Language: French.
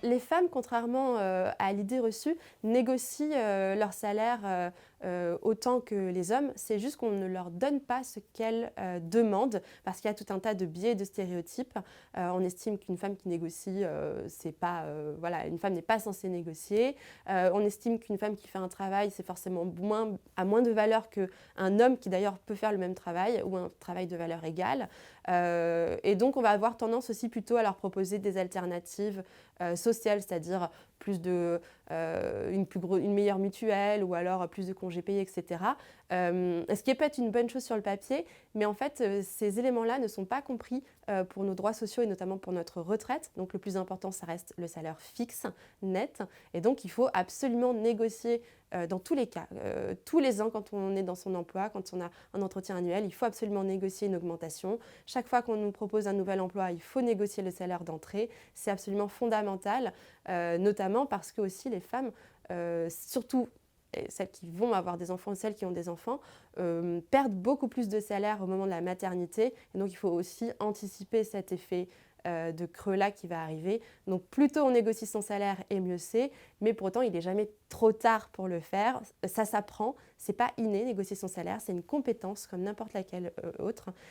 Les femmes, contrairement à l'idée reçue, négocient leur salaire autant que les hommes. C'est juste qu'on ne leur donne pas ce qu'elles demandent parce qu'il y a tout un tas de biais et de stéréotypes. On estime qu'une femme qui négocie, c'est pas, voilà, une femme n'est pas censée négocier. On estime qu'une femme qui fait un travail, c'est forcément à moins de valeur qu'un homme qui d'ailleurs peut faire le même travail ou un travail de valeur égale. Et donc on va avoir tendance aussi plutôt à leur proposer des alternatives sociale, c'est-à-dire une meilleure mutuelle ou alors plus de congés payés, etc. Ce qui peut être une bonne chose sur le papier, mais en fait, ces éléments-là ne sont pas compris pour nos droits sociaux et notamment pour notre retraite. Donc le plus important, ça reste le salaire fixe, net. Et donc il faut absolument négocier dans tous les cas, tous les ans quand on est dans son emploi, quand on a un entretien annuel, il faut absolument négocier une augmentation. Chaque fois qu'on nous propose un nouvel emploi, il faut négocier le salaire d'entrée. C'est absolument fondamental, notamment parce que aussi les femmes, surtout celles qui vont avoir des enfants, celles qui ont des enfants, perdent beaucoup plus de salaire au moment de la maternité. Et donc il faut aussi anticiper cet effet de creux-là qui va arriver. Donc plus tôt on négocie son salaire et mieux c'est, mais pour autant il n'est jamais trop tard pour le faire. Ça s'apprend, c'est pas inné négocier son salaire, c'est une compétence comme n'importe laquelle autre.